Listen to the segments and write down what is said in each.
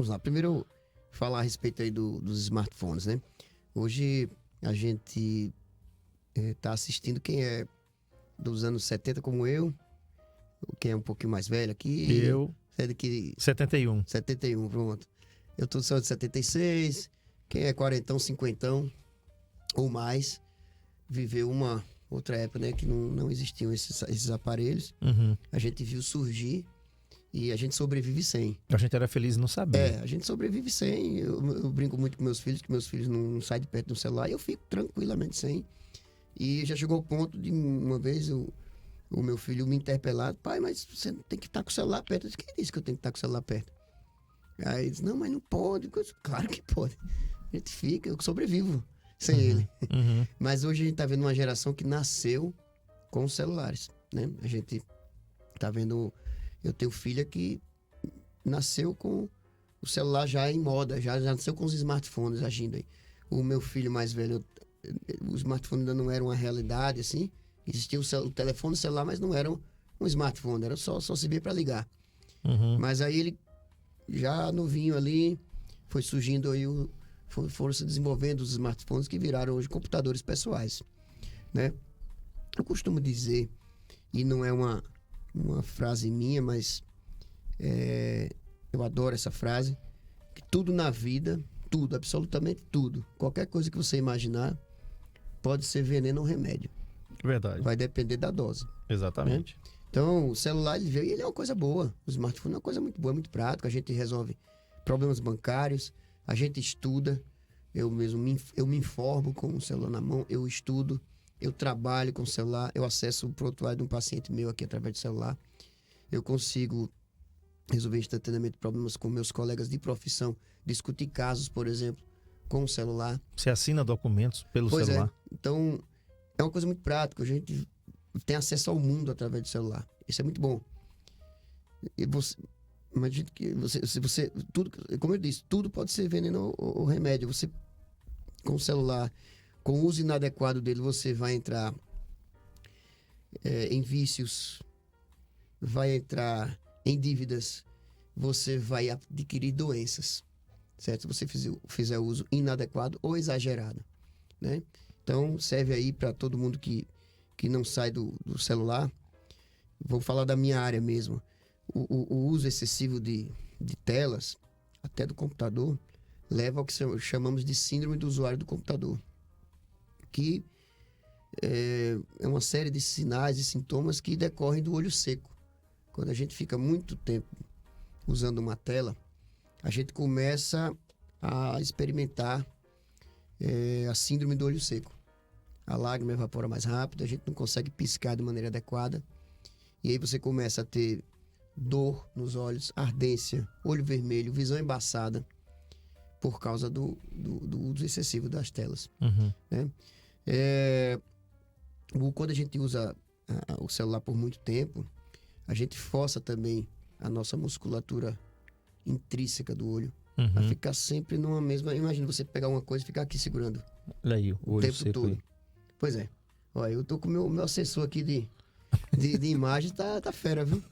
Vamos lá. Primeiro, falar a respeito aí dos smartphones, né? Hoje a gente tá assistindo quem é dos anos 70 como eu, quem é um pouquinho mais velho aqui. Eu, É de 71. 71, pronto. Eu tô só de 76. Quem é quarentão, cinquentão ou mais, viveu uma outra época, né? Que não existiam esses aparelhos. Uhum. A gente viu surgir e a gente sobrevive sem. A gente era feliz e não sabia. A gente sobrevive sem. Eu brinco muito com meus filhos, que meus filhos não saem de perto do celular e eu fico tranquilamente sem. E já chegou ao ponto de uma vez o meu filho me interpelar: pai, mas você tem que estar com o celular perto. Eu disse: quem disse que eu tenho que estar com o celular perto? Aí ele disse: não, mas não pode. Eu disse: claro que pode. A gente fica, eu sobrevivo sem ele. Uhum. Mas hoje a gente tá vendo uma geração que nasceu com os celulares, né? A gente tá vendo... Eu tenho filha que nasceu com o celular já em moda, já nasceu com os smartphones agindo aí. O meu filho mais velho, o smartphone ainda não era uma realidade, assim. Existia o telefone celular, mas não era um smartphone, era só se via para ligar. Uhum. Mas aí ele, já novinho ali, foi surgindo aí foram se desenvolvendo os smartphones que viraram hoje computadores pessoais, né? Eu costumo dizer, e não é uma frase minha, mas eu adoro essa frase, que tudo na vida, tudo, absolutamente tudo, qualquer coisa que você imaginar, pode ser veneno ou remédio. Verdade. Vai depender da dose. Exatamente. Né? Então, o celular, ele veio e ele é uma coisa boa. O smartphone é uma coisa muito boa, muito prática. A gente resolve problemas bancários, a gente estuda. Eu me informo com o celular na mão, eu estudo, eu trabalho com o celular, eu acesso o prontuário de um paciente meu aqui através do celular. Eu consigo resolver instantaneamente problemas com meus colegas de profissão, discutir casos, por exemplo, com o celular. Você assina documentos pelo Pois celular. Então, é uma coisa muito prática. A gente tem acesso ao mundo através do celular. Isso é muito bom. E você, imagine que você tudo, como eu disse, tudo pode ser veneno ou remédio. Você, com o celular, com o uso inadequado dele, você vai entrar em vícios, vai entrar em dívidas, você vai adquirir doenças, certo? Se você fizer uso inadequado ou exagerado, né? Então, serve aí para todo mundo que não sai do celular. Vou falar da minha área mesmo. O uso excessivo de telas, até do computador, leva ao que chamamos de síndrome do usuário do computador, que é uma série de sinais e sintomas que decorrem do olho seco. Quando a gente fica muito tempo usando uma tela, a gente começa a experimentar a síndrome do olho seco. A lágrima evapora mais rápido, a gente não consegue piscar de maneira adequada. E aí você começa a ter dor nos olhos, ardência, olho vermelho, visão embaçada, por causa do uso excessivo das telas. Uhum. Né? Quando a gente usa o celular por muito tempo, a gente força também a nossa musculatura intrínseca do olho a ficar sempre numa mesma... Imagina você pegar uma coisa e ficar aqui segurando. Olha aí, o olho tempo seco todo. aí. Pois é. Olha, eu tô com o meu assessor aqui de imagem, tá fera, viu?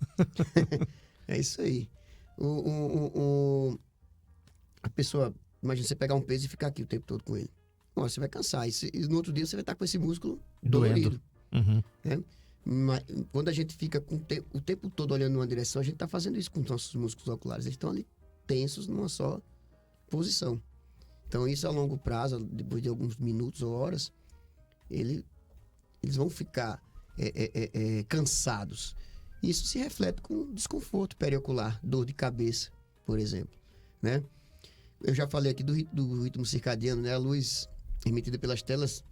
É isso aí. A pessoa, imagina você pegar um peso e ficar aqui o tempo todo com ele. Bom, você vai cansar. E no outro dia você vai estar com esse músculo dolorido. Uhum. Né? Mas, quando a gente fica o tempo todo olhando numa direção, a gente está fazendo isso com os nossos músculos oculares. Eles estão ali tensos numa só posição. Então, isso a longo prazo, depois de alguns minutos ou horas, eles vão ficar cansados. Isso se reflete com desconforto periocular, dor de cabeça, por exemplo. Né? Eu já falei aqui do ritmo circadiano, né? A luz emitida pelas telas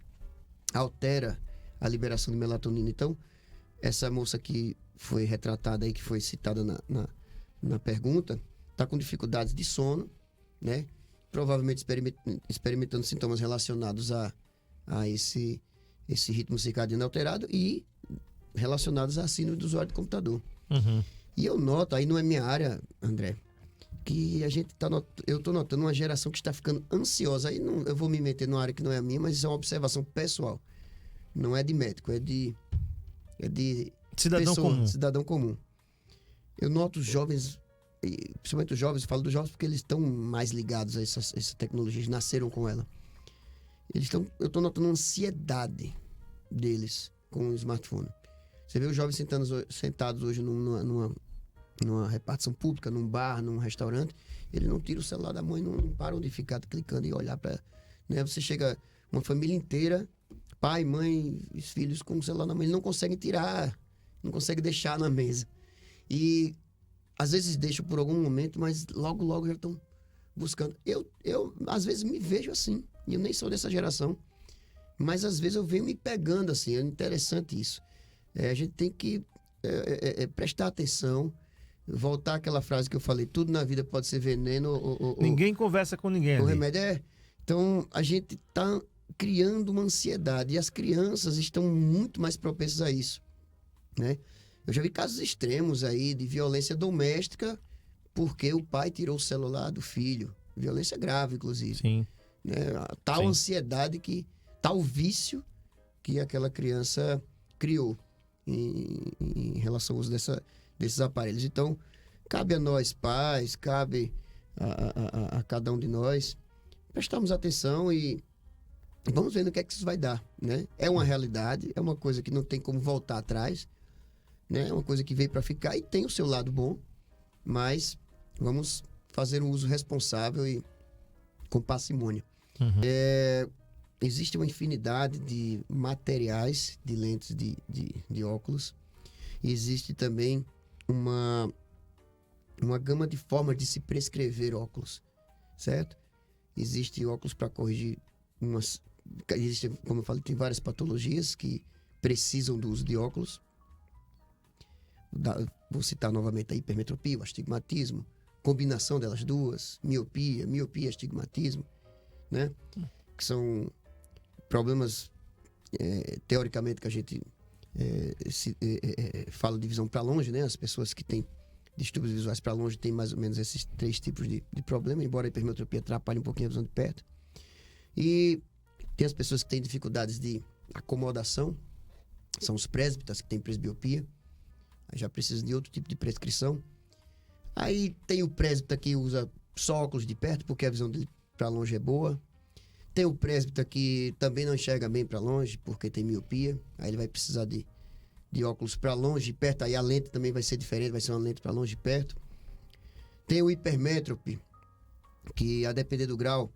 altera a liberação de melatonina. Então, essa moça que foi retratada aí, que foi citada na pergunta, está com dificuldades de sono, né? Provavelmente experimentando sintomas relacionados a esse ritmo circadiano alterado e relacionados à síndrome do usuário de computador. Uhum. E eu noto, aí não é minha área, André, que eu estou notando uma geração que está ficando ansiosa. Aí não, eu vou me meter numa área que não é a minha, mas isso é uma observação pessoal. Não é de médico, é de cidadão comum. cidadão comum. Eu noto os jovens principalmente os jovens, eu falo dos jovens porque eles estão mais ligados a essa tecnologia, eles nasceram com ela. Eu estou notando uma ansiedade deles com o smartphone. Você vê os jovens sentados hoje numa repartição pública, num bar, num restaurante, eles não tiram o celular da mãe, não param de ficar clicando e olhar para... Né? Você chega, uma família inteira, pai, mãe, os filhos com o celular na mão, eles não conseguem tirar, não conseguem deixar na mesa. E às vezes deixam por algum momento, mas logo já estão buscando. Eu às vezes me vejo assim, e eu nem sou dessa geração, mas às vezes eu venho me pegando assim, é interessante isso. A gente tem que prestar atenção, voltar àquela frase que eu falei, tudo na vida pode ser veneno Ninguém conversa com ninguém. O remédio Então, a gente está criando uma ansiedade, e as crianças estão muito mais propensas a isso, né? Eu já vi casos extremos aí de violência doméstica porque o pai tirou o celular do filho. Violência grave, inclusive. Sim. Né? Tal ansiedade, tal vício que aquela criança criou em relação ao uso desses aparelhos. Então, cabe a nós, pais, cabe a cada um de nós prestarmos atenção e vamos ver no que é que isso vai dar, né? É uma realidade, é uma coisa que não tem como voltar atrás, né? É uma coisa que veio para ficar e tem o seu lado bom, mas vamos fazer um uso responsável e com parcimônia. Uhum. Existe uma infinidade de materiais de lentes de óculos. Existe também uma gama de formas de se prescrever óculos, certo? Existe óculos para corrigir existe, como eu falei, tem várias patologias que precisam do uso de óculos. Vou citar novamente a hipermetropia, o astigmatismo, combinação delas duas, miopia, astigmatismo, né? Que são problemas, teoricamente, que a gente fala de visão para longe, né? As pessoas que têm distúrbios visuais para longe têm mais ou menos esses 3 tipos de problema, embora a hipermetropia atrapalhe um pouquinho a visão de perto. E tem as pessoas que têm dificuldades de acomodação, são os presbítas que têm presbiopia, aí já precisa de outro tipo de prescrição. Aí tem o presbítero que usa só óculos de perto, porque a visão dele para longe é boa. Tem o presbítero que também não enxerga bem para longe, porque tem miopia, aí ele vai precisar de óculos para longe e perto, aí a lente também vai ser diferente, vai ser uma lente para longe e perto. Tem o hipermétrope, que a depender do grau,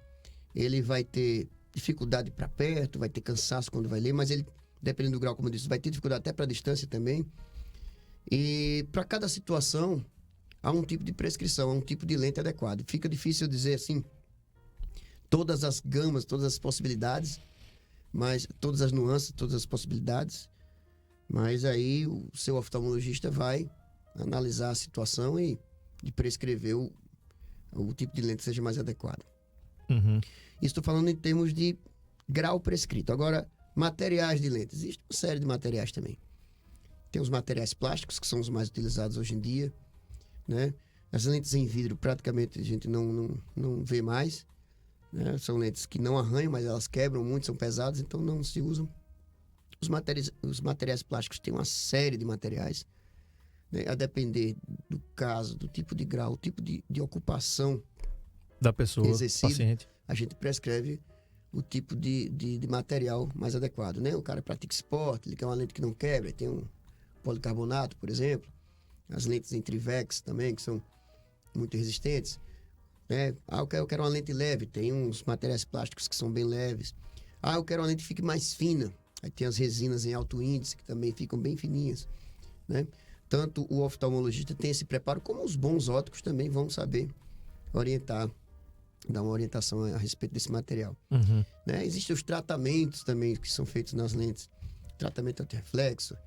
ele vai ter dificuldade para perto, vai ter cansaço quando vai ler, mas ele, dependendo do grau, como eu disse, vai ter dificuldade até para distância também. E para cada situação, há um tipo de prescrição, há um tipo de lente adequado. Fica difícil dizer assim, todas as gamas, todas as possibilidades, mas todas as nuances, todas as possibilidades. Mas aí o seu oftalmologista vai analisar a situação e prescrever o tipo de lente que seja mais adequado. Uhum. Estou falando em termos de grau prescrito. Agora, materiais de lentes. Existe uma série de materiais também. Tem os materiais plásticos, que são os mais utilizados hoje em dia, né? As lentes em vidro, praticamente, a gente não vê mais, né? São lentes que não arranham, mas elas quebram muito, são pesadas, então não se usam. Os materiais plásticos têm uma série de materiais, né? A depender do caso, do tipo de grau, o tipo de ocupação da pessoa, exercido, paciente, a gente prescreve o tipo de material mais adequado, né? O cara pratica esporte, ele quer uma lente que não quebra, tem um policarbonato, por exemplo. As lentes em Trivex também, que são muito resistentes, né? Eu quero uma lente leve, tem uns materiais plásticos que são bem leves. Eu quero uma lente que fique mais fina. Aí tem as resinas em alto índice, que também ficam bem fininhas, né? Tanto o oftalmologista tem esse preparo, como os bons óticos também vão saber orientar, dar uma orientação a respeito desse material. Uhum. Né? Existem os tratamentos também que são feitos nas lentes. Tratamento antirreflexo,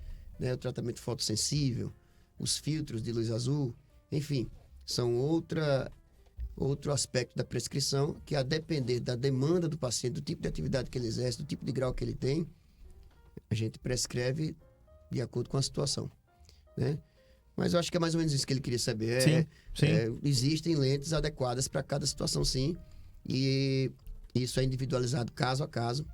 né? O tratamento fotossensível, os filtros de luz azul, enfim, são outro aspecto da prescrição que, a depender da demanda do paciente, do tipo de atividade que ele exerce, do tipo de grau que ele tem, a gente prescreve de acordo com a situação, né? Mas eu acho que é mais ou menos isso que ele queria saber. Sim. Existem lentes adequadas para cada situação, sim, e isso é individualizado caso a caso.